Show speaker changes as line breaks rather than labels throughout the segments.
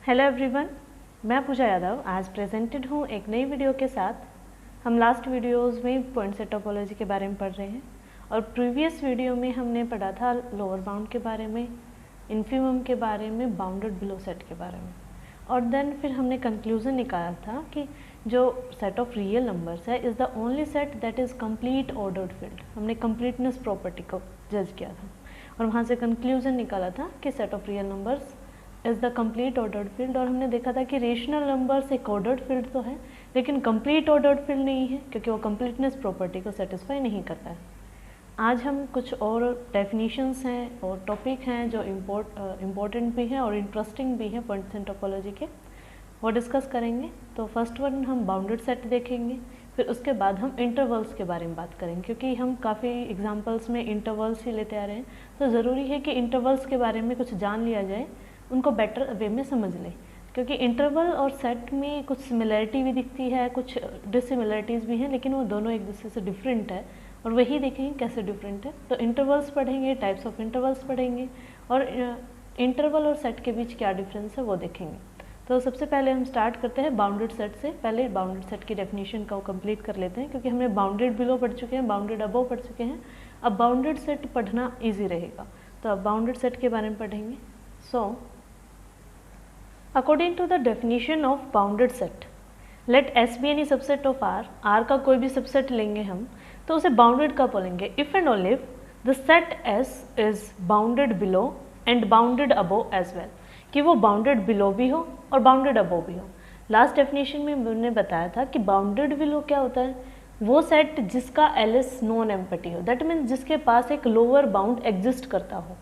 Hello everyone, मैं पूजा यादव आज presented हूँ एक नई वीडियो के साथ। हम लास्ट वीडियोस में पॉइंट सेट टोपोलॉजी के बारे में पढ़ रहे हैं और प्रीवियस वीडियो में हमने पढ़ा था लोअर बाउंड के बारे में, इन्फीमम के बारे में, बाउंडेड बिलो सेट के बारे में। और देन फिर हमने कंक्लूजन निकाला था कि जो सेट ऑफ रियल नंबर्स है is the only set that is complete ordered field. हमने कंप्लीटनेस प्रॉपर्टी को जज किया था और वहाँ से कंक्लूजन निकाला था कि set of real numbers is the complete ordered field. और हमने देखा था कि रेशनल नंबर्स एक ऑर्डर्ड फील्ड तो है लेकिन कंप्लीट ऑर्डर्ड फील्ड नहीं है क्योंकि वो कंप्लीटनेस प्रॉपर्टी को सेटिस्फाई नहीं करता है। आज हम कुछ और डेफिनेशंस हैं और टॉपिक हैं जो इम्पोर्टेंट भी हैं और इंटरेस्टिंग भी हैं पॉइंट एंड टोपोलॉजी के, वो डिस्कस करेंगे। तो फर्स्ट वन हम बाउंडेड सेट देखेंगे, फिर उसके बाद हम इंटरवल्स के बारे में बात करेंगे क्योंकि हम काफ़ी एग्जांपल्स में इंटरवल्स ही लेते आ रहे हैं, तो ज़रूरी है कि इंटरवल्स के बारे में कुछ जान लिया जाए, उनको बेटर वे में समझ लें। क्योंकि इंटरवल और सेट में कुछ सिमिलरिटी भी दिखती है, कुछ डिसिमिलरिटीज़ भी हैं, लेकिन वो दोनों एक दूसरे से डिफरेंट है और वही देखेंगे कैसे डिफरेंट है। तो इंटरवल्स पढ़ेंगे, टाइप्स ऑफ इंटरवल्स पढ़ेंगे और इंटरवल और सेट के बीच क्या डिफरेंस है वो देखेंगे। तो सबसे पहले हम स्टार्ट करते हैं बाउंडेड सेट से। पहले बाउंडेड सेट की डेफिनेशन का वो कंप्लीट कर लेते हैं क्योंकि हमने बाउंडेड बिलो पढ़ चुके हैं, बाउंडेड अबव पढ़ चुके हैं। अब बाउंडेड सेट पढ़ना ईजी रहेगा, तो अब बाउंडेड सेट के बारे में पढ़ेंगे। सो According to the definition of bounded set, let S be any subset of R, R का कोई भी सबसेट लेंगे हम तो उसे बाउंडेड का बोलेंगे if and only if the set S is bounded below and bounded above as well, कि वो बाउंडेड बिलो भी हो और बाउंडेड अबव भी हो। लास्ट डेफिनेशन में मैंने बताया था कि बाउंडेड बिलो क्या होता है, वो सेट जिसका LS नॉन एम्प्टी हो, दैट मीन्स जिसके पास एक लोअर बाउंड एग्जिस्ट करता हो।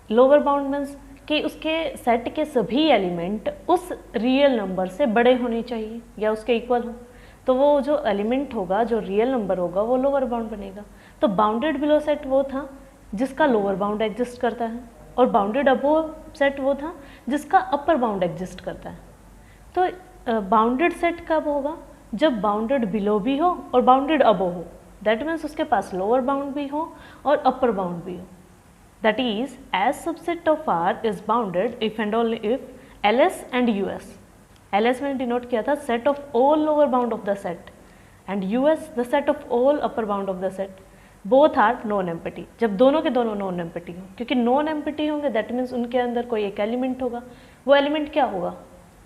लोअर बाउंड मीन्स कि उसके सेट के सभी एलिमेंट उस रियल नंबर से बड़े होने चाहिए या उसके इक्वल हो, तो वो जो एलिमेंट होगा, जो रियल नंबर होगा, वो लोअर बाउंड बनेगा। तो बाउंडेड बिलो सेट वो था जिसका लोअर बाउंड एग्जिस्ट करता है और बाउंडेड अबव सेट वो था जिसका अपर बाउंड एग्जिस्ट करता है। तो बाउंडेड सेट कब होगा, जब बाउंडेड बिलो भी हो और बाउंडेड अबव हो, दैट मीन्स उसके पास लोअर बाउंड भी हो और अपर बाउंड भी हो। That is, as subset of R is bounded if and only if LS and US, LS मैंने डिनोट किया था set of all lower bound of the set and US the set of all upper bound of the set, both are non-empty। जब दोनों के दोनों non empty हों, क्योंकि non empty होंगे दैट मीन्स उनके अंदर कोई एक एलिमेंट होगा। वो एलिमेंट क्या होगा,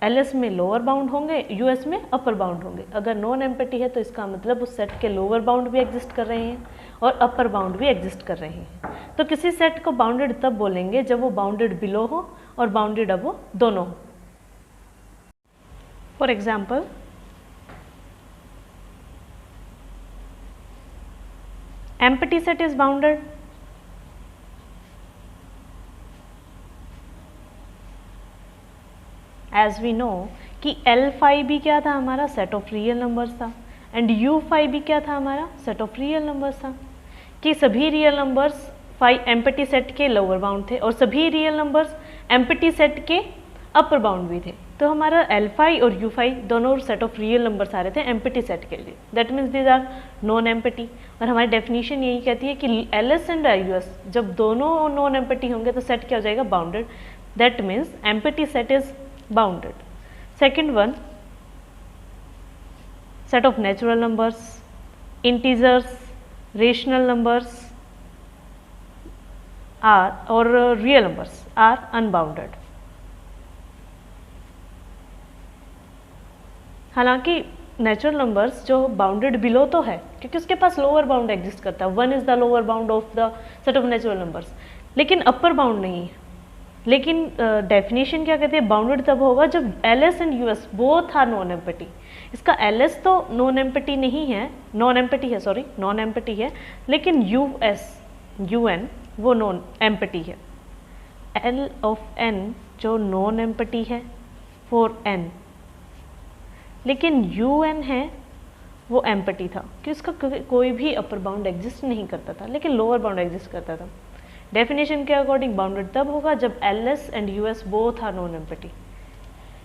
LS में लोअर बाउंड होंगे, US में अपर बाउंड होंगे। अगर नॉन एम्प्टी है तो इसका मतलब उस सेट के लोअर बाउंड भी एग्जिस्ट कर रहे हैं और अपर बाउंड भी एग्जिस्ट कर रहे हैं। तो किसी सेट को बाउंडेड तब बोलेंगे जब वो बाउंडेड बिलो हो और बाउंडेड अबव दोनों हो। For example, empty set is bounded as we know कि L5 भी क्या था हमारा, सेट ऑफ रियल नंबर्स था, एंड U5 भी क्या था हमारा, सेट ऑफ रियल नंबर्स था। कि सभी रियल नंबर्स 5 एम्प्टी सेट के लोअर बाउंड थे और सभी रियल नंबर्स एम्प्टी सेट के अपर बाउंड भी थे। तो हमारा L5 और U5 दोनों सेट ऑफ रियल नंबर्स आ रहे थे एम्प्टी सेट के लिए, that means these are non empty. और हमारी डेफिनेशन यही कहती है कि LS एंड US जब दोनों नॉन एम्प्टी होंगे तो सेट क्या हो जाएगा, bounded. That means empty set is bounded. Second one, set of natural numbers, integers, rational numbers are or real numbers are unbounded। हालांकि नेचुरल नंबर्स जो बाउंडेड बिलो तो है क्योंकि उसके पास लोअर बाउंड एग्जिस्ट करता है, 1 is the lower bound of the set of natural numbers, लेकिन अपर बाउंड नहीं है। लेकिन डेफिनेशन क्या कहती है, बाउंडेड तब होगा जब LS and US both are non empty. इसका LS तो नॉन एम्प्टी नहीं है, नॉन एम्प्टी है, सॉरी नॉन एम्प्टी है, लेकिन UN वो नॉन एम्प्टी है। L ऑफ N जो नॉन एम्प्टी है फॉर N, लेकिन UN है वो एम्प्टी था कि उसका कोई भी अपर बाउंड एग्जिस्ट नहीं करता था लेकिन लोअर बाउंड एग्जिस्ट करता था। डेफिनेशन के अकॉर्डिंग बाउंडेड तब होगा जब LS and US both are non empty.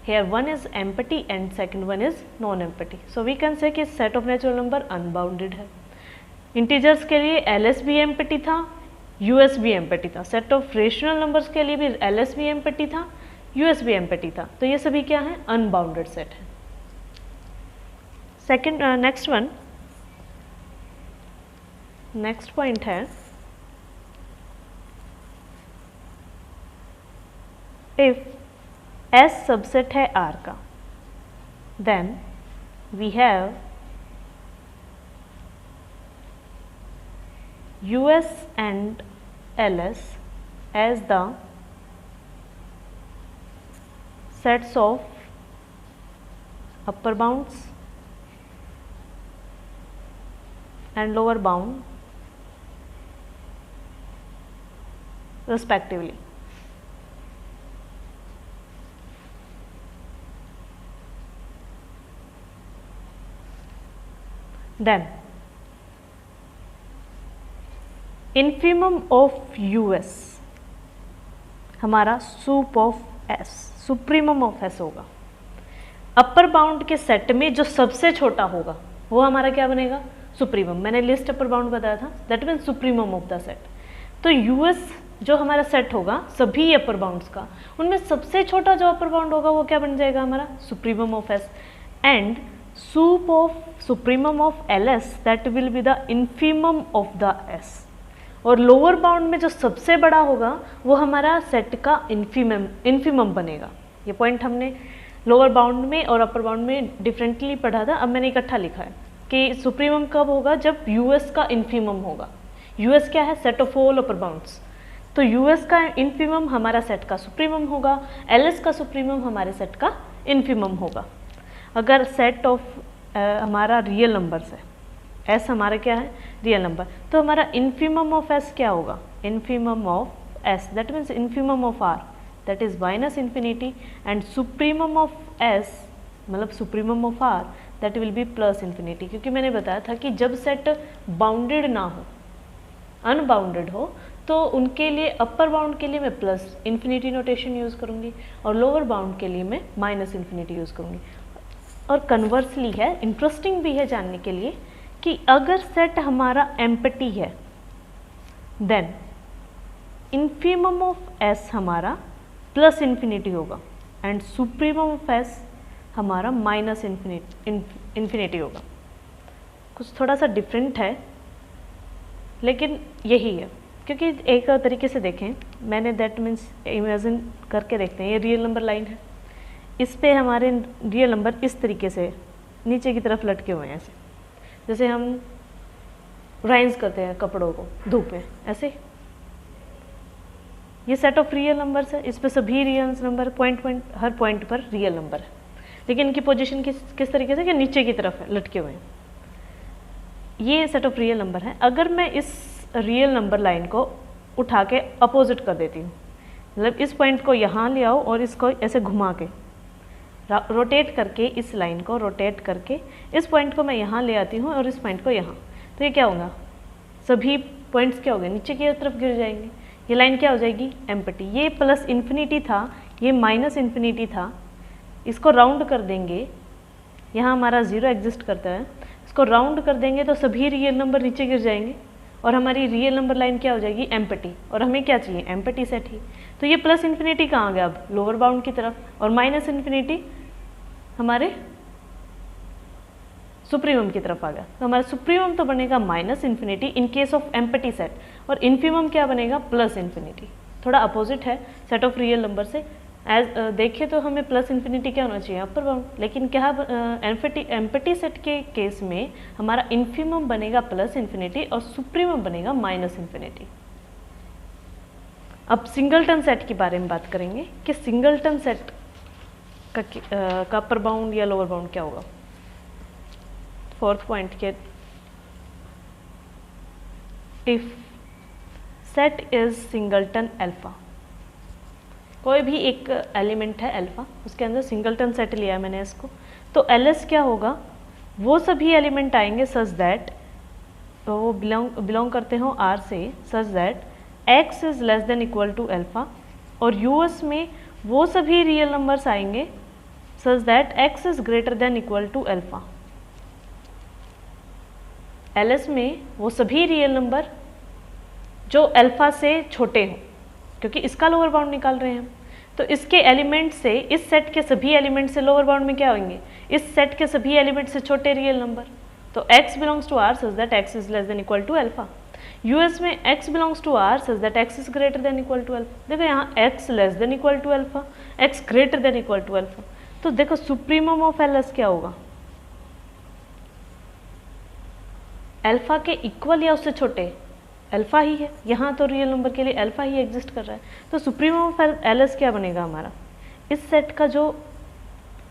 Here one is empty and second one is non-empty. So we can say कि set of natural number unbounded है। Integers के लिए LS भी empty था, US भी empty था। set of rational numbers के लिए भी LS भी empty था, यूएस भी एम्प्टी था, तो ये सभी क्या है, अनबाउंडेड सेट है। Second next one, next point है इफ S सबसेट है R का, then we have US and LS as the sets of upper bounds and lower bound respectively. Then infimum of US हमारा sup of S, supremum of S होगा। Upper bound के set में जो सबसे छोटा होगा वो हमारा क्या बनेगा, सुप्रीमम। मैंने लिस्ट अपर बाउंड बताया था, that means supremum of the set. तो US जो हमारा सेट होगा सभी अपर बाउंड्स का, उनमें सबसे छोटा जो अपर बाउंड होगा वो क्या बन जाएगा हमारा, supremum of S। And sup of supremum of LS that will be the infimum of the S। और लोअर बाउंड में जो सबसे बड़ा होगा वो हमारा सेट का इन्फीमम बनेगा। ये पॉइंट हमने लोअर बाउंड में और अपर बाउंड में डिफरेंटली पढ़ा था, अब मैंने इकट्ठा लिखा है कि सुप्रीमम कब होगा, जब यूएस का इन्फीमम होगा। यूएस क्या है, set of all upper bounds, तो यूएस का इन्फीमम हमारा सेट का सुप्रीमम होगा, एलएस का सुप्रीमम हमारे सेट का इन्फीमम होगा। अगर सेट ऑफ हमारा रियल नंबर्स है, एस हमारा क्या है, रियल नंबर, तो हमारा इन्फीमम ऑफ एस क्या होगा, infimum of S that means infimum of R that is minus infinity, and supremum of S मतलब supremum of R that will be plus infinity. क्योंकि मैंने बताया था कि जब सेट बाउंडेड ना हो, अनबाउंडेड हो, तो उनके लिए अपर बाउंड के लिए मैं प्लस इन्फिनिटी नोटेशन यूज़ करूँगी और लोअर बाउंड के लिए मैं माइनस इन्फिनिटी यूज़ करूँगी। और कन्वर्सली है, इंटरेस्टिंग भी है जानने के लिए कि अगर सेट हमारा एम्प्टी है देन इन्फीमम ऑफ एस हमारा प्लस इन्फिनिटी होगा एंड सुप्रीमम ऑफ एस हमारा माइनस इन्फिनिटी होगा। कुछ थोड़ा सा डिफरेंट है लेकिन यही है, क्योंकि एक तरीके से देखें, मैंने दैट मीन्स इमेजिन करके देखते हैं, ये रियल नंबर लाइन है, इस पे हमारे रियल नंबर इस तरीके से नीचे की तरफ लटके हुए हैं, ऐसे जैसे हम राइंस करते हैं कपड़ों को धूप में, ऐसे ये सेट ऑफ रियल नंबर्स है, इस पे सभी रियल नंबर पॉइंट हर पॉइंट पर रियल नंबर है, लेकिन इनकी पोजीशन किस तरीके से कि नीचे की तरफ है, लटके हुए हैं। ये सेट ऑफ रियल नंबर है। अगर मैं इस रियल नंबर लाइन को उठा के अपोजिट कर देती हूँ, मतलब इस पॉइंट को यहाँ ले आओ और इसको ऐसे घुमा के रोटेट करके, इस लाइन को रोटेट करके इस पॉइंट को मैं यहाँ ले आती हूँ और इस पॉइंट को यहाँ, तो ये क्या होगा, सभी पॉइंट्स क्या हो गए, नीचे की तरफ गिर जाएंगे। ये लाइन क्या हो जाएगी, एम्प्टी। ये प्लस इन्फिनिटी था, ये माइनस इन्फिनिटी था, इसको राउंड कर देंगे, यहाँ हमारा ज़ीरो एग्जिस्ट करता है, इसको राउंड कर देंगे तो सभी रियल नंबर नीचे गिर जाएंगे और हमारी रियल नंबर लाइन क्या हो जाएगी, एम्प्टी। और हमें क्या चाहिए, एम्प्टी सेट ही। तो ये प्लस इन्फिनिटी कहाँ गया, अब लोअर बाउंड की तरफ, और माइनस इन्फिनिटी हमारे सुप्रीमम की तरफ आ गया। तो हमारा सुप्रीमम तो बनेगा minus infinity in case of empty set, और इन्फीमम क्या बनेगा, प्लस इन्फिनिटी। थोड़ा अपोजिट है सेट ऑफ रियल नंबर से। एज देखिए तो हमें प्लस इन्फिनिटी क्या होना चाहिए, अपर बाउंड, लेकिन क्या एम्प्टी सेट के केस में हमारा इन्फीमम बनेगा प्लस इन्फिनिटी और सुप्रीमम बनेगा माइनस इन्फिनिटी। अब सिंगलटन सेट के बारे में बात करेंगे कि सिंगलटन सेट का अपर बाउंड या लोअर बाउंड क्या होगा। फोर्थ पॉइंट के, if set is singleton alpha, कोई भी एक एलिमेंट है अल्फा, उसके अंदर सिंगलटन सेट लिया है मैंने इसको, तो एलएस क्या होगा, वो सभी एलिमेंट आएंगे सच दैट वो बिलोंग करते हो आर से, such that x is less than equal to alpha, और यूएस में वो सभी रियल नंबर्स आएंगे such that x is greater than equal to alpha. LS में वो सभी रियल नंबर जो अल्फा से छोटे हों, क्योंकि इसका लोअर बाउंड निकाल रहे हैं हम, तो इसके एलिमेंट से, इस सेट के सभी एलिमेंट से लोअर बाउंड में क्या होंगे, इस सेट के सभी एलिमेंट से छोटे रियल नंबर। तो x belongs to R such that x is less than equal to alpha. US में x belongs to R such that x is greater than equal to alpha. देखो यहाँ x less than equal to alpha, x greater than equal to alpha. तो देखो supremum of LS क्या होगा, alpha के equal या उससे छोटे, अल्फा ही है, यहाँ तो रियल नंबर के लिए अल्फा ही एग्जिस्ट कर रहा है। तो सुप्रीमम ऑफ LS क्या बनेगा हमारा, इस सेट का जो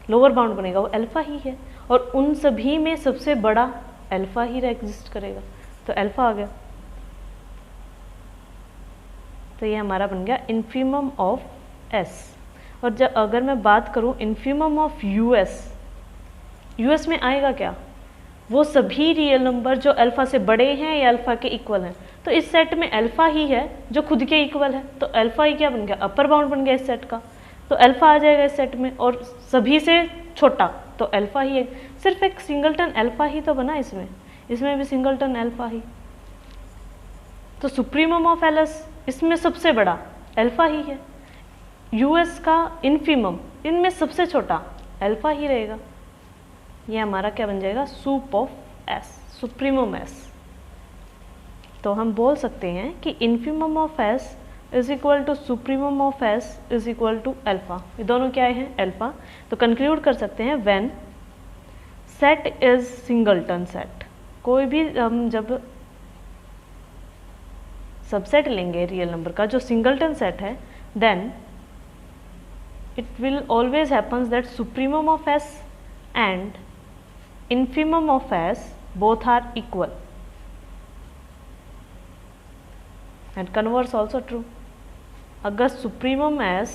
लोअर बाउंड बनेगा वो अल्फा ही है, और उन सभी में सबसे बड़ा अल्फा ही एग्जिस्ट करेगा, तो अल्फा आ गया। तो ये हमारा बन गया इन्फीमम ऑफ S। और जब अगर मैं बात करूँ इन्फीमम ऑफ यूएस में आएगा क्या, वो सभी रियल नंबर जो अल्फा से बड़े हैं या अल्फा के इक्वल हैं। तो इस सेट में अल्फा ही है जो खुद के इक्वल है, तो अल्फा ही क्या बन गया, अपर बाउंड बन गया इस सेट का। तो अल्फा आ जाएगा इस सेट में, और सभी से छोटा तो अल्फा ही है। सिर्फ एक सिंगलटन अल्फा ही तो बना इसमें, इसमें भी सिंगलटन अल्फा ही। तो सुप्रीमम ऑफ LS इसमें सबसे बड़ा अल्फा ही है, यूएस का इन्फीमम इनमें सबसे छोटा अल्फा ही रहेगा। ये हमारा क्या बन जाएगा, sup of S, supremum S। तो हम बोल सकते हैं कि infimum of S is equal to supremum of S is equal to alpha. ये दोनों क्या हैं, अल्फा। तो कंक्लूड कर सकते हैं when set is singleton set, कोई भी हम जब सबसेट लेंगे रियल नंबर का जो सिंगलटन सेट है, then it will always happens that supremum of S and infimum of S both are equal, and converse also true। अगर सुप्रीमम S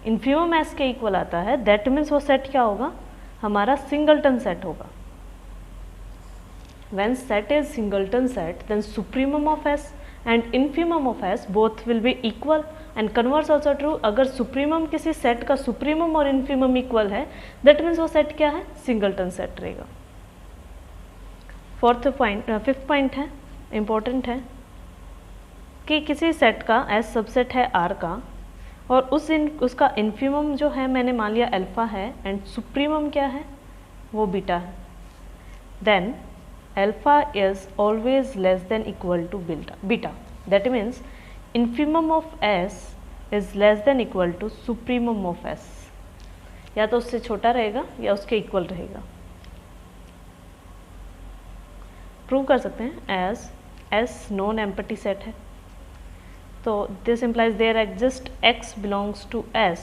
इन्फीमम S के इक्वल आता है, दैट मीन्स वो set क्या होगा, हमारा सिंगलटन सेट होगा। When set is singleton set, then supremum of S and infimum of S both will be equal, and converse also true। अगर supremum किसी सेट का सुप्रीमम और इन्फीमम इक्वल है, दैट मीन्स वो सेट क्या है, singleton set रहेगा। Fifth point है, इम्पोर्टेंट है कि किसी सेट का एस सबसेट है R का, और उसका इन्फीमम जो है मैंने मान लिया अल्फा है, एंड सुप्रीमम क्या है, वो बीटा है, then alpha is always less than equal to beta. That means infimum of S is less than equal to supremum of S, या तो उससे छोटा रहेगा या उसके इक्वल रहेगा। प्रूव कर सकते हैं as S non empty set है, तो this implies there exist X belongs to S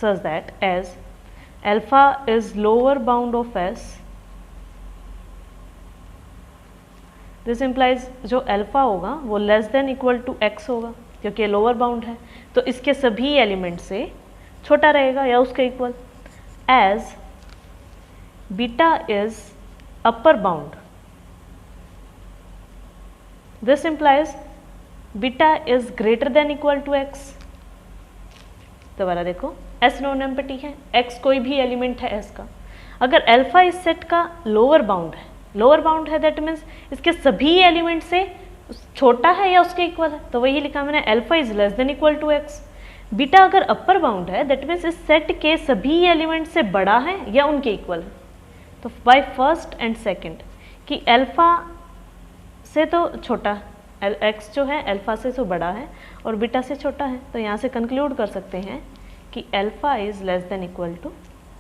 such that as alpha is lower bound of S, this implies जो अल्फा होगा वो less than equal to X होगा, क्योंकि लोअर बाउंड है, तो इसके सभी एलिमेंट से छोटा रहेगा या उसके equal. As beta is upper bound, this implies beta is greater than equal to x। दोबारा देखो, S नॉन एम्पटी है, X कोई भी एलिमेंट है S का। अगर अल्फा इस सेट का लोअर बाउंड है दैट मीन्स इसके सभी एलिमेंट से छोटा है या उसके इक्वल है, तो वही लिखा मैंने, alpha is less than equal to x। Beta अगर अपर बाउंड है दैट मीन्स इस सेट के सभी एलिमेंट से बड़ा है या उनके इक्वल है। तो बाय फर्स्ट एंड सेकेंड कि अल्फा से तो छोटा, x जो है अल्फा से तो बड़ा है और बीटा से छोटा है, तो यहाँ से कंक्लूड कर सकते हैं कि alpha is less than equal to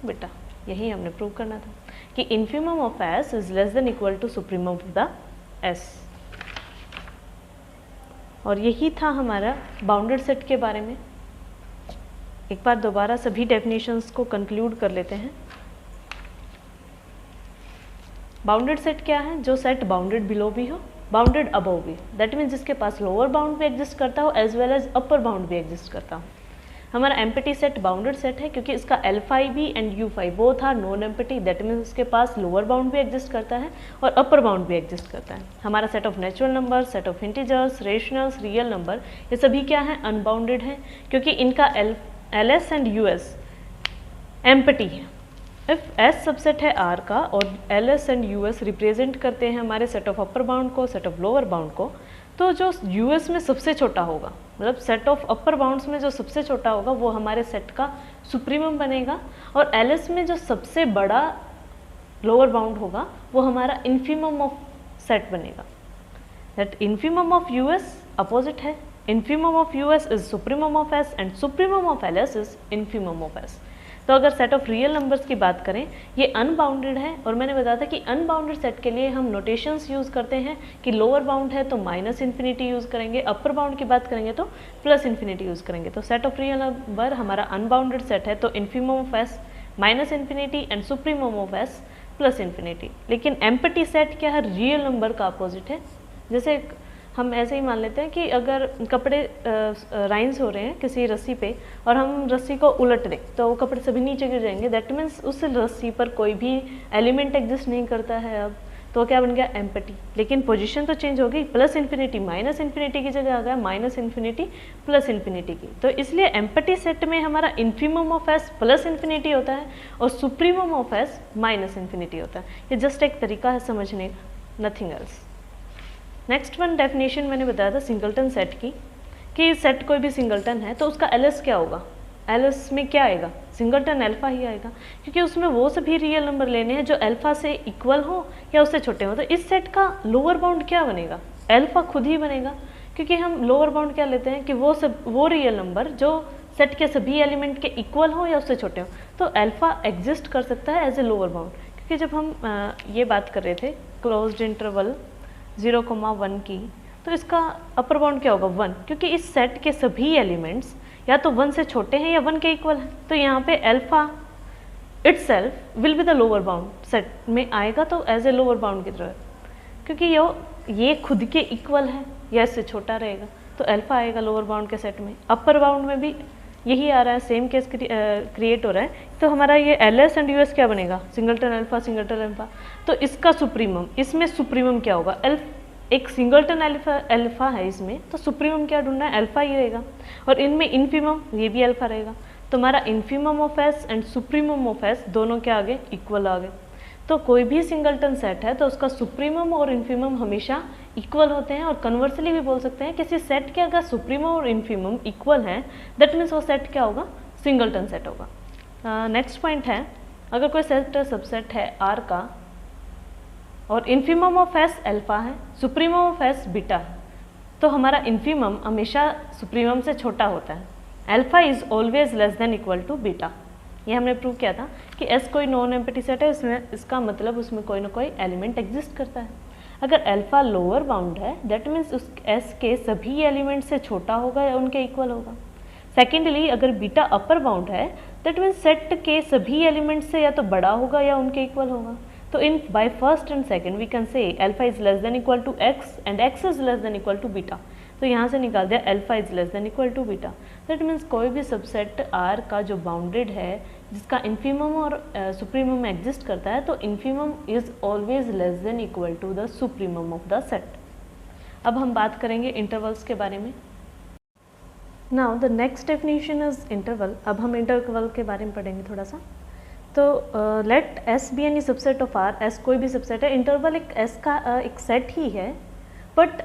beta. यही हमने प्रूव करना था कि infimum of S is less than equal to supremum of the S। और यही था हमारा बाउंडेड सेट के बारे में। एक बार दोबारा सभी डेफिनेशंस को कंक्लूड कर लेते हैं। बाउंडेड सेट क्या है, जो सेट बाउंडेड बिलो भी हो, बाउंडेड अबव भी, दैट मीन्स जिसके पास लोअर बाउंड भी एग्जिस्ट करता हो as well as upper bound भी एग्जिस्ट करता हो। हमारा एम्पटी सेट बाउंडेड सेट है क्योंकि इसका अल्फा भी and U5 both are non empty, that means उसके पास लोअर बाउंड भी एग्जिस्ट करता है और अपर बाउंड भी एग्जिस्ट करता है। हमारा set of natural number, set of integers, rationals, real number, ये सभी क्या हैं, अनबाउंडेड हैं क्योंकि इनका LS एंड US एम्पटी है। इफ S सबसेट है R का और LS एंड US रिप्रेजेंट करते हैं हमारे सेट ऑफ अपर बाउंड को, सेट ऑफ लोअर बाउंड को, तो जो यूएस में सबसे छोटा होगा, मतलब सेट ऑफ अपर बाउंड्स में जो सबसे छोटा होगा वो हमारे सेट का सुप्रीमम बनेगा, और एलएस में जो सबसे बड़ा लोअर बाउंड होगा वो हमारा इन्फीमम ऑफ सेट बनेगा। That infimum of US opposite है, infimum of US is supremum of S and supremum of LS is infimum of S. तो अगर सेट ऑफ रियल नंबर्स की बात करें, ये अनबाउंडेड है, और मैंने बताया था कि अनबाउंडेड सेट के लिए हम नोटेशंस यूज़ करते हैं कि लोअर बाउंड है तो माइनस इन्फिनिटी यूज़ करेंगे, अपर बाउंड की बात करेंगे तो प्लस इन्फिनिटी यूज़ करेंगे। तो सेट ऑफ रियल नंबर हमारा अनबाउंडेड सेट है, तो infimum of S minus infinity and supremum of S plus infinity. लेकिन एम्प्टी सेट क्या है, रियल नंबर का अपोजिट है। जैसे हम ऐसे ही मान लेते हैं कि अगर कपड़े राइंस हो रहे हैं किसी रस्सी पे और हम रस्सी को उलट दें तो वो कपड़े सभी नीचे गिर जाएंगे, दैट मीन्स उस रस्सी पर कोई भी एलिमेंट एग्जिस्ट नहीं करता है अब, तो क्या बन गया, एम्प्टी। लेकिन पोजीशन तो चेंज हो गई, प्लस इन्फिनिटी माइनस इन्फिनिटी की जगह आ गया माइनस इन्फिनिटी प्लस इन्फिनिटी की। तो इसलिए एम्प्टी सेट में हमारा infimum of S plus infinity होता है और supremum of S minus infinity होता है। ये जस्ट एक तरीका है समझने का, nothing else. Next one definition मैंने बताया था सिंगलटन सेट की, कि सेट कोई भी सिंगलटन है तो उसका एलएस क्या होगा, एलएस में क्या आएगा, सिंगलटन अल्फा ही आएगा, क्योंकि उसमें वो सभी रियल नंबर लेने हैं जो अल्फा से इक्वल हो या उससे छोटे हो। तो इस सेट का लोअर बाउंड क्या बनेगा, अल्फा खुद ही बनेगा, क्योंकि हम लोअर बाउंड क्या लेते हैं कि वो रियल नंबर जो सेट के सभी एलिमेंट के इक्वल हो या उससे छोटे हो। तो अल्फा एग्जिस्ट कर सकता है एज ए लोअर बाउंड, क्योंकि जब हम ये बात कर रहे थे क्लोज्ड इंटरवल 0,1 की, तो इसका अपर बाउंड क्या होगा 1, क्योंकि इस सेट के सभी एलिमेंट्स या तो 1 से छोटे हैं या 1 के इक्वल हैं। तो यहाँ पे alpha itself will be the lower bound, set में आएगा तो एज ए लोअर बाउंड की तरह, क्योंकि ये खुद के इक्वल है या इससे छोटा रहेगा, तो अल्फा आएगा लोअर बाउंड के सेट में। अपर बाउंड में भी यही आ रहा है, सेम केस क्रिएट हो रहा है। तो हमारा ये एलएस एंड यूएस क्या बनेगा, सिंगलटन अल्फा। तो इसका सुप्रीमम, इसमें सुप्रीमम क्या होगा, एक सिंगलटन अल्फा है इसमें, तो सुप्रीमम क्या ढूंढना है, अल्फा ही रहेगा, और इनमें इन्फीमम ये भी अल्फा रहेगा। तो हमारा infimum of S and supremum of S दोनों क्या आ गए, इक्वल आ गए। तो कोई भी सिंगलटन सेट है तो उसका सुप्रीमम और इन्फीमम हमेशा इक्वल होते हैं, और कन्वर्सली भी बोल सकते हैं किसी सेट के अगर सुप्रीमम और इन्फीमम इक्वल हैं दैट मीन्स वो सेट क्या होगा, सिंगलटन सेट होगा। नेक्स्ट पॉइंट है, अगर कोई सेट सबसेट है आर का और इन्फीमम ऑफ एस अल्फा है, सुप्रीमम ऑफ एस बीटा है, तो हमारा इन्फीमम हमेशा सुप्रीमम से छोटा होता है। Alpha is always less than equal to beta. ये हमने प्रूव किया था कि एस कोई नॉन एम्प्टी सेट है, इसमें इसका मतलब उसमें कोई ना कोई एलिमेंट एग्जिस्ट करता है। अगर अल्फा लोअर बाउंड है दैट मीन्स उस एस के सभी एलिमेंट से छोटा होगा या उनके इक्वल होगा। सेकेंडली, अगर बीटा अपर बाउंड है दैट मीन्स सेट के सभी एलिमेंट से या तो बड़ा होगा या उनके इक्वल होगा। तो in by first and second we can say alpha is less than equal to x and x is less than equal to beta. तो यहाँ से निकाल दिया alpha is less than equal to beta. That means कोई भी subset are का जो bounded है जिसका इन्फीमम और सुप्रीमम एग्जिस्ट करता है, तो infimum is always less than equal to the supremum of the set. अब हम बात करेंगे इंटरवल्स के बारे में। Now the next definition is interval. अब हम इंटरवल के बारे में पढ़ेंगे थोड़ा सा। तो let S be any subset of R, S कोई भी सबसेट है, इंटरवल एक एस का एक सेट ही है, बट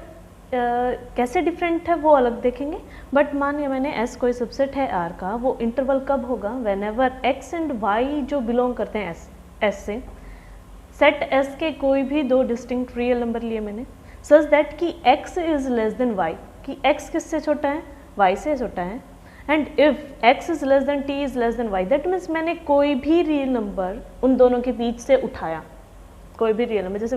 कैसे डिफरेंट है वो अलग देखेंगे। बट मान लिया मैंने एस कोई सबसेट है आर का, वो इंटरवल कब होगा, whenever x and y जो बिलोंग करते हैं एस से, सेट एस के कोई भी दो डिस्टिंक्ट रियल नंबर लिए मैंने, सच दैट कि x is less than y, कि एक्स किससे छोटा है, वाई से छोटा है, and if x is less than t is less than y, that means मैंने कोई भी रियल नंबर उन दोनों के बीच से उठाया, कोई भी रियल नंबर, जैसे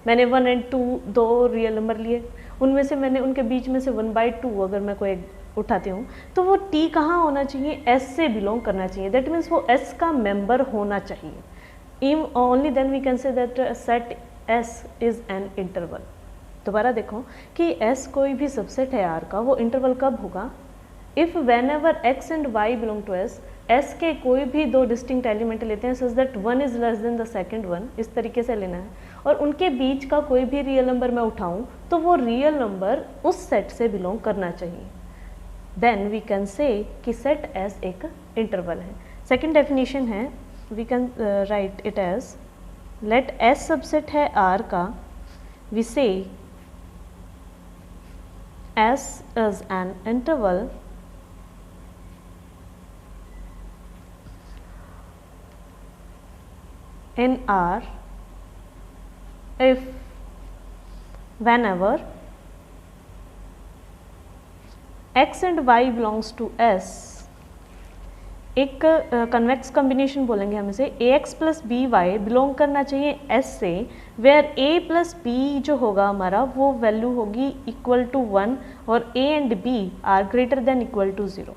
मैंने 1 और 2 दो रियल नंबर लिए, उनमें से मैंने उनके बीच में से 1/2 अगर मैं कोई उठाती हूँ, तो वो टी कहाँ होना चाहिए, एस से बिलोंग करना चाहिए। दैट मीन्स वो एस का मेंबर होना चाहिए। Only then we can say that set S is an interval. दोबारा देखो कि एस कोई भी सबसेट है आर का, वो इंटरवल कब होगा, if whenever x and y belong to S, S के कोई भी दो डिस्टिंक्ट एलिमेंट लेते हैं such that one is less than the second one, इस तरीके से लेना है, और उनके बीच का कोई भी रियल नंबर मैं उठाऊं तो वो रियल नंबर उस सेट से बिलोंग करना चाहिए। देन वी कैन से कि सेट एस एक इंटरवल है। सेकंड डेफिनेशन है, we can write it as let S subset है आर का, we say S is an interval in R if whenever x and y belongs to S, एक convex combination बोलेंगे हम इसे, A X plus B Y belong करना चाहिए S से, where A plus B जो होगा हमारा वो वैल्यू होगी इक्वल टू 1 और a and b are greater than equal to 0.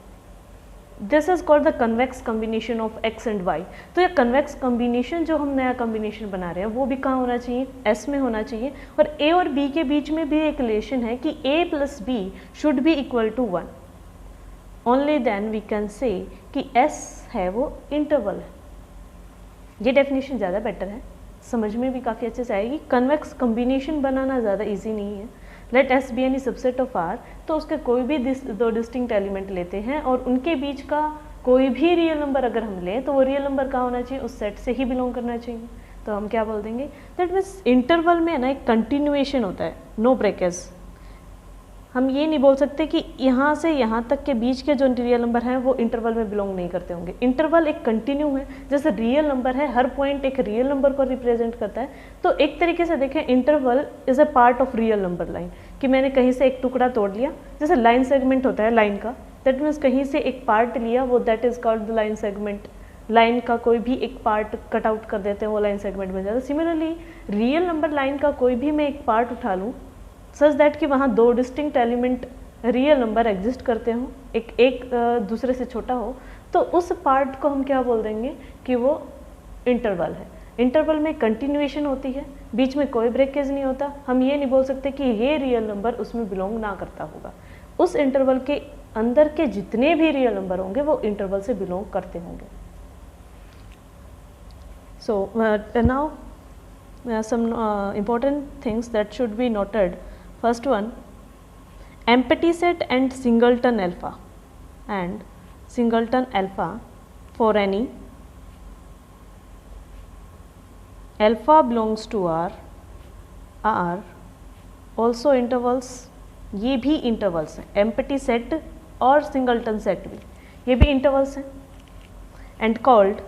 This is called the convex combination of x and y. तो ये कन्वेक्स कॉम्बिनेशन जो हम नया कॉम्बिनेशन बना रहे हैं वो भी कहाँ होना चाहिए, एस में होना चाहिए. और ए और बी के बीच में भी एक रिलेशन है कि A plus B should be equal to 1. Only then we can say कि एस है वो इंटरवल है. ये डेफिनेशन ज़्यादा बेटर है, समझ में भी काफ़ी अच्छे से आएगी. कन्वेक्स कॉम्बिनेशन बनाना ज़्यादा इजी नहीं है. Let S be any subset of R, तो उसके कोई भी दो डिस्टिंक्ट एलिमेंट लेते हैं और उनके बीच का कोई भी रियल नंबर अगर हम लें तो वो रियल नंबर कहाँ होना चाहिए, उस सेट से ही बिलोंग करना चाहिए. तो हम क्या बोल देंगे, दैट मीन्स इंटरवल में ना एक कंटिन्यूएशन होता है, नो ब्रेकेज. हम ये नहीं बोल सकते कि यहाँ से यहाँ तक के बीच के जो रियल नंबर हैं वो इंटरवल में बिलोंग नहीं करते होंगे. इंटरवल एक कंटिन्यू है, जैसे रियल नंबर है, हर पॉइंट एक रियल नंबर को रिप्रेजेंट करता है. तो एक तरीके से देखें, interval is a part of real number line, कि मैंने कहीं से एक टुकड़ा तोड़ लिया, जैसे लाइन सेगमेंट होता है लाइन का, दैट मीन्स कहीं से एक पार्ट लिया, वो that is called the line segment. Line का कोई भी एक पार्ट कट आउट कर देते हैं, वो लाइन सेगमेंट बन जाता है. सिमिलरली रियल नंबर लाइन का कोई भी मैं एक पार्ट उठा लूँ सच दैट कि वहाँ दो distinct element real number exist करते हों, एक दूसरे से छोटा हो, तो उस पार्ट को हम क्या बोल देंगे कि वो इंटरवल है. इंटरवल में कंटिन्यूएशन होती है, बीच में कोई ब्रेकेज नहीं होता. हम ये नहीं बोल सकते कि ये रियल नंबर उसमें बिलोंग ना करता होगा. उस इंटरवल के अंदर के जितने भी रियल नंबर होंगे वो इंटरवल से बिलोंग करते होंगे. So now some important things that should be noted. First one, empty set and singleton alpha for any alpha belongs to R are also intervals. ये भी intervals हैं, empty set और singleton set भी, ये भी intervals हैं, and called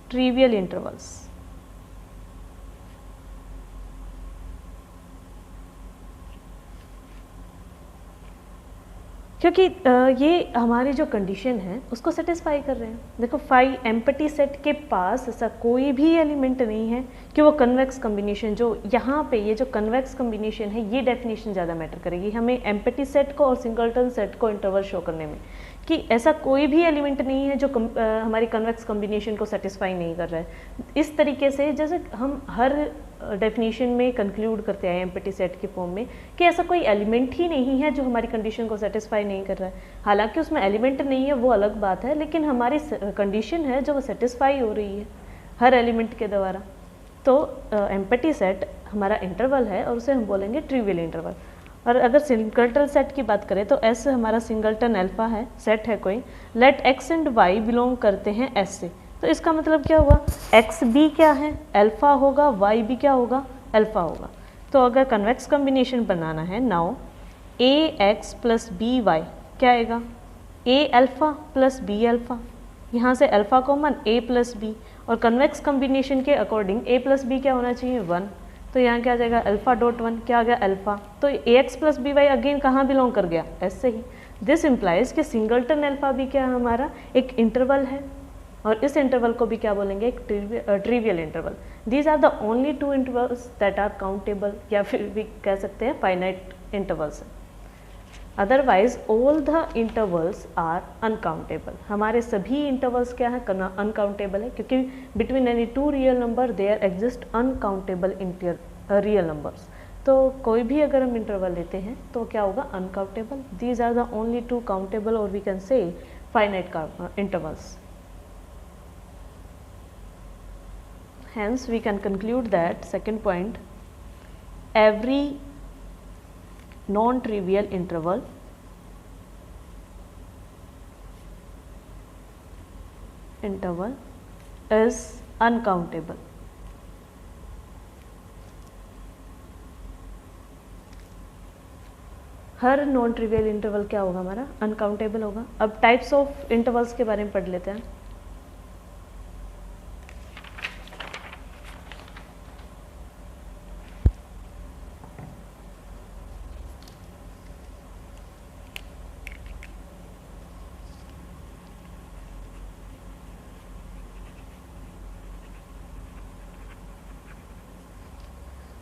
trivial intervals. क्योंकि ये हमारी जो कंडीशन है उसको सेटिस्फाई कर रहे हैं. देखो फाई एम्प्टी सेट के पास ऐसा कोई भी एलिमेंट नहीं है कि वो कन्वेक्स कॉम्बिनेशन, जो यहाँ पे ये जो कन्वेक्स कॉम्बिनेशन है ये डेफिनेशन ज़्यादा मैटर करेगी हमें एम्प्टी सेट को और सिंगलटन सेट को इंटरवल शो करने में, कि ऐसा कोई भी एलिमेंट नहीं है जो हमारी कन्वेक्स कॉम्बिनेशन को सेटिस्फाई नहीं कर रहा है. इस तरीके से जैसे हम हर डेफिनेशन में कंक्लूड करते हैं एम्प्टी सेट के फॉर्म में कि ऐसा कोई एलिमेंट ही नहीं है जो हमारी कंडीशन को सेटिस्फाई नहीं कर रहा है. हालांकि उसमें एलिमेंट नहीं है वो अलग बात है, लेकिन हमारी कंडीशन है जो वो सेटिस्फाई हो रही है हर एलिमेंट के द्वारा. तो एम्प्टी सेट हमारा इंटरवल है और उसे हम बोलेंगे ट्रिवियल इंटरवल. और अगर सिंगलटन सेट की बात करें तो एस हमारा सिंगलटन अल्फा है, सेट है कोई, let x and y belong करते हैं एस से. तो इसका मतलब क्या हुआ, एक्स भी क्या है, अल्फा होगा, वाई भी क्या होगा, अल्फा होगा. तो अगर कन्वेक्स कॉम्बिनेशन बनाना है, नाउ ए एक्स प्लस बी वाई क्या आएगा, ए अल्फा प्लस बी अल्फा, यहाँ से alpha common A plus B, और कन्वेक्स कॉम्बिनेशन के अकॉर्डिंग ए प्लस बी क्या होना चाहिए 1. तो यहाँ क्या आ जाएगा अल्फा डॉट 1, क्या आ गया अल्फा. तो A X plus B Y again कहाँ बिलोंग कर गया, एस से ही. दिस इम्प्लाइज कि सिंगलटन अल्फा भी क्या हमारा एक इंटरवल है, और इस इंटरवल को भी क्या बोलेंगे, एक trivial interval. These are the only 2 intervals that are countable, या फिर भी कह सकते हैं finite intervals. Otherwise all the intervals are uncountable. हमारे सभी इंटरवल्स क्या है, अनकाउंटेबल है, क्योंकि between any 2 real number there exist uncountable real numbers. तो कोई भी अगर हम इंटरवल लेते हैं तो क्या होगा, uncountable. These are the only 2 countable, और we can say finite intervals. Hence we can conclude that second point, every non-trivial interval is uncountable. Her non trivial interval क्या होगा हमारा, अनकाउंटेबल होगा। अब टाइप्स ऑफ इंटरवल्स के बारे में पढ़ लेते हैं।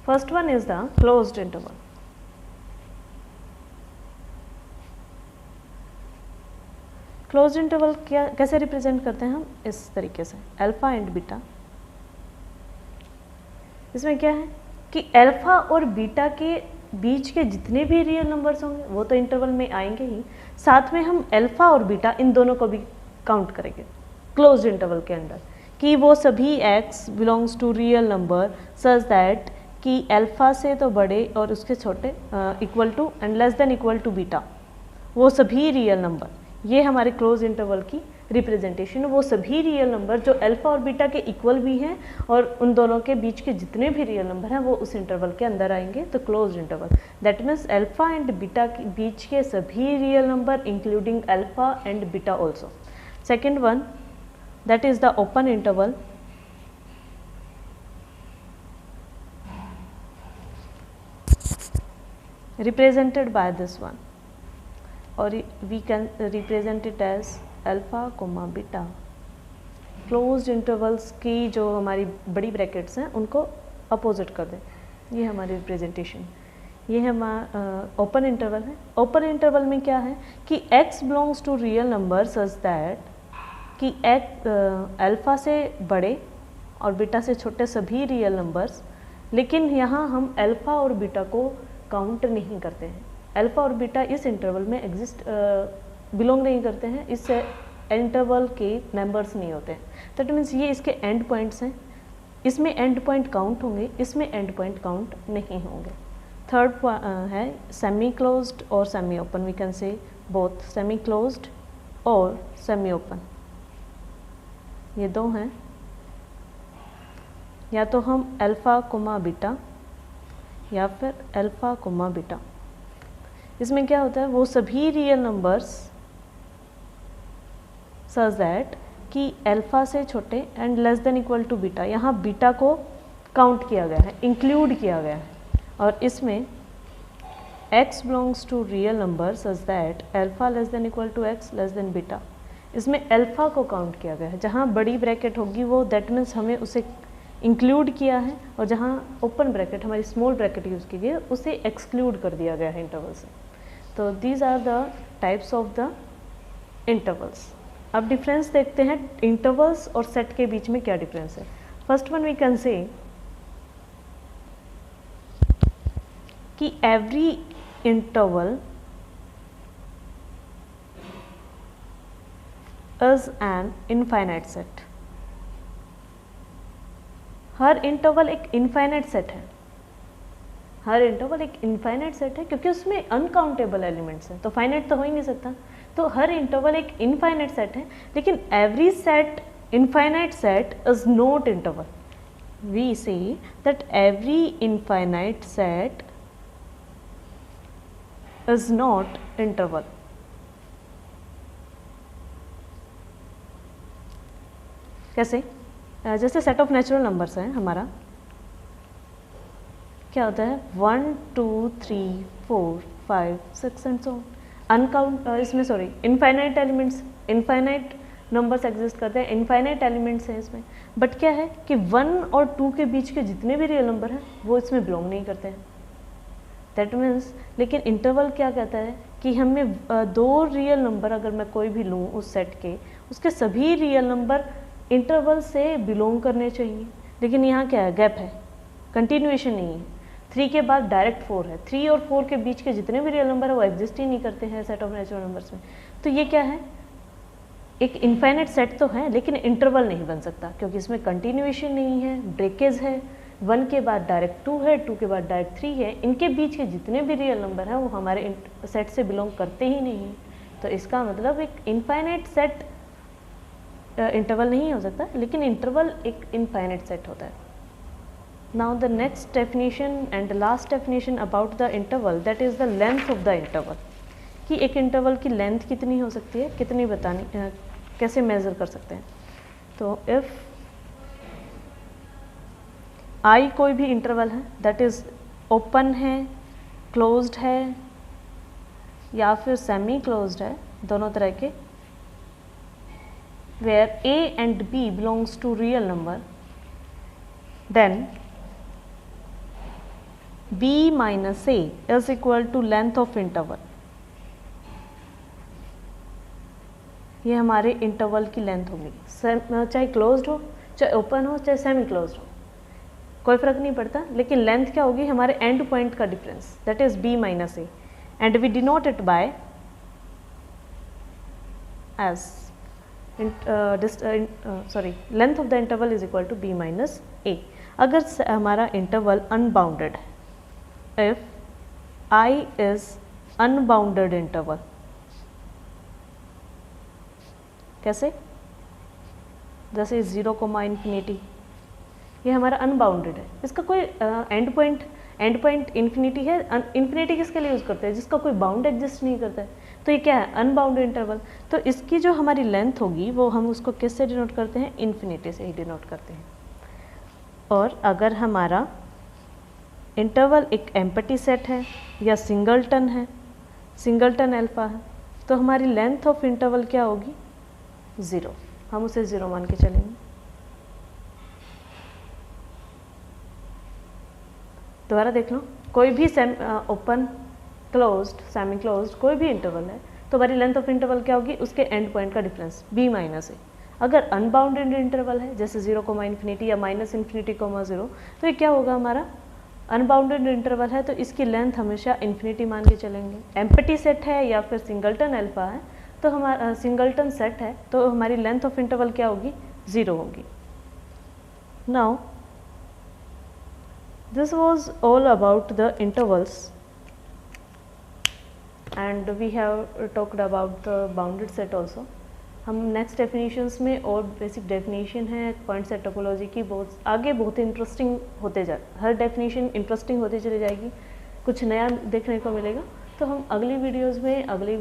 First one is the closed interval. Closed interval क्या कैसे रिप्रेजेंट करते हैं हम, इस तरीके से अल्फा एंड बीटा। इसमें क्या है कि अल्फा और बीटा के बीच के जितने भी रियल नंबर्स होंगे वो तो इंटरवल में आएंगे ही, साथ में हम अल्फा और बीटा इन दोनों को भी काउंट करेंगे क्लोज्ड इंटरवल के अंदर, कि वो सभी x belongs to real number such that कि अल्फा से तो बड़े और उसके छोटे equal to and less than equal to beta, वो सभी रियल नंबर, ये हमारे क्लोज इंटरवल की रिप्रेजेंटेशन है। वो सभी रियल नंबर जो अल्फा और बीटा के इक्वल भी हैं और उन दोनों के बीच के जितने भी रियल नंबर हैं वो उस इंटरवल के अंदर आएंगे, तो close interval. That means alpha and beta के बीच के सभी real number including alpha and beta also. Second one, that is the open interval. represented by this one, or we can represent it as alpha comma beta। Closed intervals की जो हमारी बड़ी brackets हैं उनको opposite कर दें, ये हमारी रिप्रेजेंटेशन। ये हमारा ओपन इंटरवल है। ओपन इंटरवल में क्या है कि x belongs to real number such that कि अल्फा से बड़े और बीटा से छोटे सभी रियल नंबर्स, लेकिन यहाँ हम अल्फा और बीटा को काउंट नहीं करते हैं। अल्फा और बीटा इस इंटरवल में एग्जिस्ट बिलोंग नहीं करते हैं, इस इंटरवल के मेंबर्स नहीं होते हैं। दैट मीन्स ये इसके एंड पॉइंट्स हैं, इसमें एंड पॉइंट काउंट होंगे, इसमें एंड पॉइंट काउंट नहीं होंगे। थर्ड है सेमी क्लोज्ड और semi open. We can say both semi closed और सेमी ओपन, ये दो हैं। या तो हम अल्फा कोमा बीटा या फिर अल्फा कोमा बीटा। इसमें क्या होता है, वो सभी रियल नंबर्स सच दैट कि अल्फा से छोटे and less than equal to beta, यहाँ बीटा को काउंट किया गया है, इंक्लूड किया गया है, और इसमें x belongs to real number such that alpha less than equal to x less than beta, इसमें अल्फा को काउंट किया गया है। जहाँ बड़ी ब्रैकेट होगी वो दैट मीन्स हमें उसे इंक्लूड किया है, और जहाँ ओपन ब्रैकेट हमारी स्मॉल ब्रैकेट यूज़ की गई है उसे एक्सक्लूड कर दिया गया है इंटरवल से। तो these are the types of the intervals. अब डिफरेंस देखते हैं इंटरवल्स और सेट के बीच में क्या डिफरेंस है। First one we can say कि every interval is an infinite set. Her interval एक इनफाइनाइट सेट है, हर इंटरवल एक इनफाइनाइट सेट है क्योंकि उसमें अनकाउंटेबल एलिमेंट्स हैं, तो फाइनाइट तो हो ही नहीं सकता। तो हर इंटरवल एक इनफाइनाइट सेट है, लेकिन every set infinite set is not interval. We say that every infinite set is not interval. कैसे? जैसे सेट ऑफ नेचुरल नंबर्स है हमारा, क्या होता है 1 2 3 4 5 6 एंड सो ऑन। अनकाउंट इसमें sorry infinite elements, infinite numbers exist करते हैं, इनफाइनाइट एलिमेंट्स हैं इसमें। बट क्या है कि 1 और 2 के बीच के जितने भी रियल नंबर हैं वो इसमें बिलोंग नहीं करते हैं। दैट मीन्स लेकिन इंटरवल क्या कहता है कि हमें दो रियल नंबर अगर मैं कोई भी लूँ उस सेट के, उसके सभी रियल नंबर इंटरवल से बिलोंग करने चाहिए। लेकिन यहाँ क्या है, गैप है, कंटिन्यूएशन नहीं है। 3 के बाद डायरेक्ट 4 है, 3 और 4 के बीच के जितने भी रियल नंबर है वो एग्जिस्ट ही नहीं करते हैं सेट ऑफ नेचुरल नंबर्स में। तो ये क्या है, एक इनफाइनाइट सेट तो है लेकिन इंटरवल नहीं बन सकता क्योंकि इसमें कंटिन्यूएशन नहीं है, ब्रेकेज है। 1 के बाद डायरेक्ट 2 है, 2 के बाद डायरेक्ट 3 है। इनके बीच के जितने भी रियल नंबर हैं वो हमारे सेट से बिलोंग करते ही नहीं हैं। तो इसका मतलब एक इनफाइनाइट सेट इंटरवल नहीं हो सकता, लेकिन इंटरवल एक इनफाइनाइट सेट होता है। Now the next definition and the last definition about the interval, that is the length of the interval, कि एक इंटरवल की लेंथ कितनी हो सकती है, कितनी बतानी, कैसे मेज़र कर सकते हैं। तो इफ़ आई कोई भी इंटरवल है दैट इज़ ओपन है, क्लोज्ड है या फिर सेमी क्लोज्ड है, दोनों तरह के, where a and b belongs to real number, then b minus a is equal to length of interval। ये हमारे इंटरवल की लेंथ होगी, चाहे क्लोज्ड हो, चाहे ओपन हो, चाहे सेमी क्लोज्ड हो, कोई फर्क नहीं पड़ता, लेकिन लेंथ क्या होगी, हमारे एंड पॉइंट का difference, that is b minus A, and we denote it by as length of the interval is equal to b minus A. अगर हमारा इंटरवल अनबाउंडेड है, if I is unbounded interval, कैसे, जैसे 0, ये हमारा unbounded है, इसका कोई एंड पॉइंट इन्फिनिटी है। इन्फिनिटी किसके लिए यूज़ करते हैं, जिसका कोई बाउंड एग्जिस्ट नहीं करता है, तो ये क्या है, अनबाउंडेड इंटरवल। तो इसकी जो हमारी लेंथ होगी वो हम उसको किससे डिनोट करते हैं, इन्फिनिटी से ही डिनोट करते हैं। और अगर हमारा इंटरवल एक एम्प्टी सेट है या सिंगलटन है, सिंगलटन अल्फा है, तो हमारी लेंथ ऑफ इंटरवल क्या होगी, 0, हम उसे 0 मान के चलेंगे। दोबारा देख लो, कोई भी ओपन, क्लोज्ड, सेमी क्लोज्ड कोई भी इंटरवल है, तो हमारी लेंथ ऑफ इंटरवल क्या होगी, उसके एंड पॉइंट का डिफरेंस b माइनस ए। अगर अनबाउंडेड इंटरवल है जैसे 0, इन्फिनिटी या माइनस इन्फिनिटी, 0, तो ये क्या होगा, हमारा अनबाउंडेड इंटरवल है, तो इसकी लेंथ हमेशा इन्फिनिटी मान के चलेंगे। एम्प्टी सेट है या फिर सिंगलटन अल्फा है, तो हमारा सिंगलटन सेट है, तो हमारी लेंथ ऑफ इंटरवल क्या होगी, 0 होगी। Now this was all about the intervals and we have talked about the bounded set also। हम नेक्स्ट डेफिनेशंस में और बेसिक डेफिनेशन है पॉइंट सेट टोपोलॉजी की, बहुत आगे बहुत इंटरेस्टिंग होते जा, हर डेफिनेशन इंटरेस्टिंग होती चली जाएगी, कुछ नया देखने को मिलेगा। तो हम अगली वीडियोस में अगली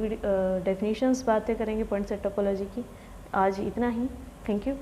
डेफिनेशंस बातें करेंगे पॉइंट सेट टोपोलॉजी की। आज इतना ही, थैंक यू।